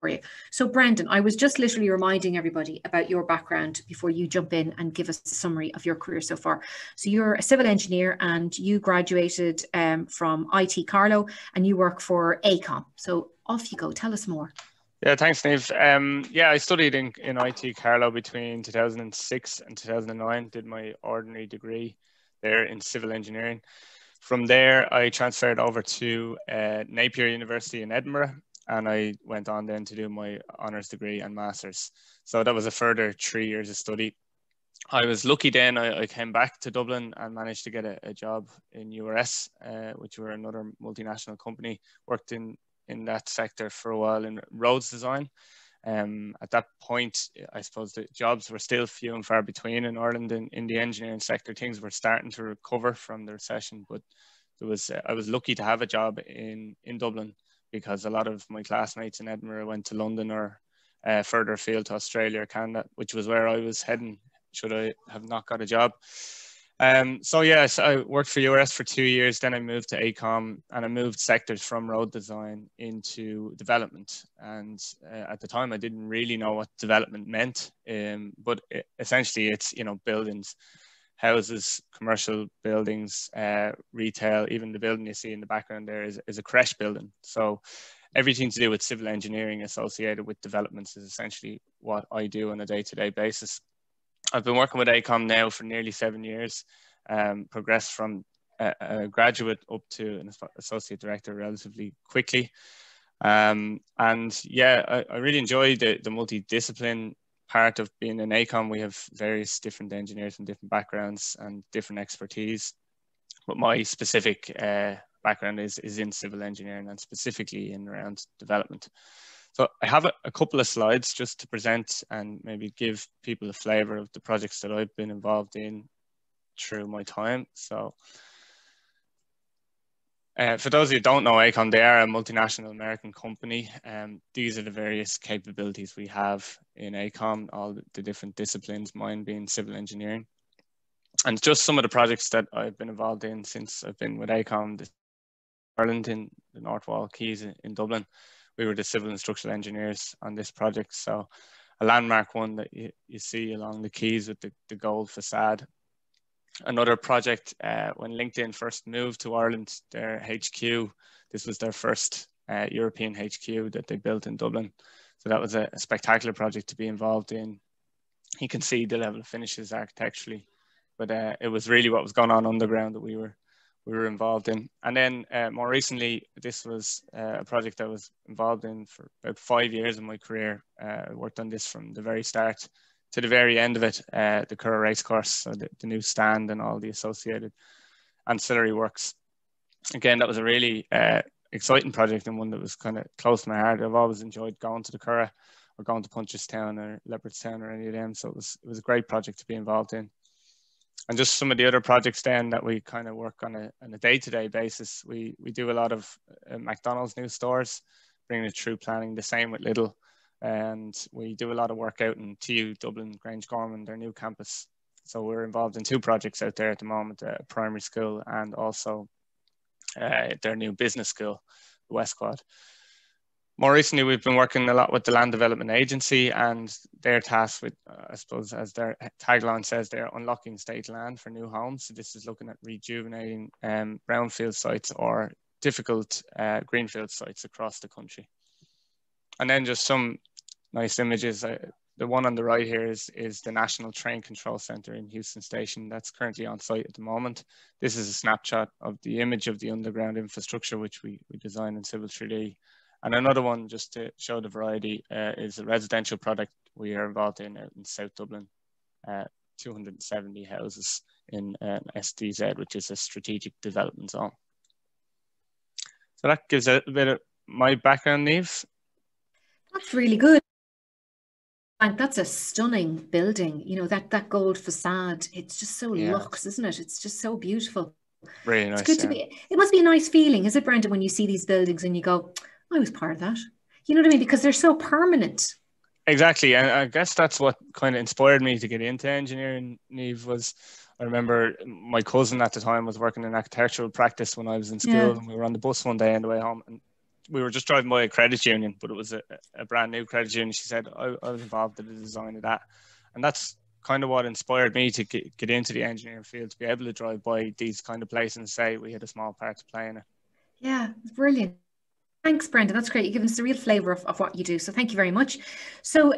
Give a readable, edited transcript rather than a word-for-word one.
for you. So Brendan, I was just literally reminding everybody about your background before you jump in and give us a summary of your career so far. So you're a civil engineer and you graduated from IT Carlow and you work for AECOM. So off you go, tell us more. Yeah, thanks, Niamh. I studied in IT Carlow between 2006 and 2009, did my ordinary degree there in civil engineering. From there, I transferred over to Napier University in Edinburgh, and I went on then to do my honours degree and master's. So that was a further 3 years of study. I was lucky then, I came back to Dublin and managed to get a job in URS, which were another multinational company, worked in that sector for a while in roads design. At that point, I suppose the jobs were still few and far between in Ireland in the engineering sector. Things were starting to recover from the recession, but I was lucky to have a job in Dublin, because a lot of my classmates in Edinburgh went to London or further afield to Australia or Canada, which was where I was heading should I have not got a job. So yes, I worked for URS for 2 years. Then I moved to AECOM and I moved sectors from road design into development. And at the time, I didn't really know what development meant. But essentially, it's buildings, houses, commercial buildings, retail. Even the building you see in the background there is a creche building. So everything to do with civil engineering associated with developments is essentially what I do on a day-to-day basis. I've been working with AECOM now for nearly 7 years, progressed from a graduate up to an associate director relatively quickly. I really enjoy the multidiscipline part of being in AECOM. We have various different engineers from different backgrounds and different expertise. But my specific background is in civil engineering and specifically in around development. So I have a couple of slides just to present and maybe give people a flavour of the projects that I've been involved in through my time. So for those of you who don't know AECOM, they are a multinational American company. These are the various capabilities we have in AECOM, all the different disciplines, mine being civil engineering. And just some of the projects that I've been involved in since I've been with AECOM, Ireland in the North Wall Quays in Dublin. We were the civil and structural engineers on this project. So a landmark one that you see along the quays with the gold facade. Another project, when LinkedIn first moved to Ireland, their HQ, this was their first European HQ that they built in Dublin. So that was a spectacular project to be involved in. You can see the level of finishes architecturally, but it was really what was going on underground that we were involved in. And then more recently, this was a project I was involved in for about 5 years in my career. I worked on this from the very start to the very end of it, the Curragh Racecourse, so the new stand and all the associated ancillary works. Again, that was a really exciting project and one that was kind of close to my heart. I've always enjoyed going to the Curragh or going to Punchestown or Leopardstown or any of them. So it was a great project to be involved in. And just some of the other projects then that we kind of work on a day-to-day basis. We do a lot of McDonald's new stores, bringing it through planning, the same with Lidl. And we do a lot of work out in TU, Dublin, Grangegorman, their new campus. So we're involved in 2 projects out there at the moment, a primary school and also their new business school, the West Quad. More recently, we've been working a lot with the Land Development Agency, and they're tasked with, I suppose, as their tagline says, they're unlocking state land for new homes. So this is looking at rejuvenating brownfield sites or difficult greenfield sites across the country. And then just some nice images. The one on the right here is the National Train Control Center in Houston Station. That's currently on site at the moment. This is a snapshot of the image of the underground infrastructure, which we designed in Civil 3D. And another one, just to show the variety, is a residential project we are involved in out in South Dublin, 270 houses in SDZ, which is a strategic development zone. So that gives a bit of my background, Niamh. That's really good. And that's a stunning building. You know, that gold facade, it's just so luxe, isn't it? It's just so beautiful. Really nice. It's good to be. It must be a nice feeling, is it, Brendan, when you see these buildings and you go, I was part of that. You know what I mean? Because they're so permanent. Exactly. And I guess that's what kind of inspired me to get into engineering, Niamh, was I remember my cousin at the time was working in architectural practice when I was in school, and we were on the bus one day on the way home, and we were just driving by a credit union, but it was a brand new credit union. She said, I was involved in the design of that. And that's kind of what inspired me to get into the engineering field, to be able to drive by these kind of places and say we had a small part to play in it. Yeah, brilliant. Thanks, Brendan. That's great. You've given us a real flavour of what you do. So thank you very much. So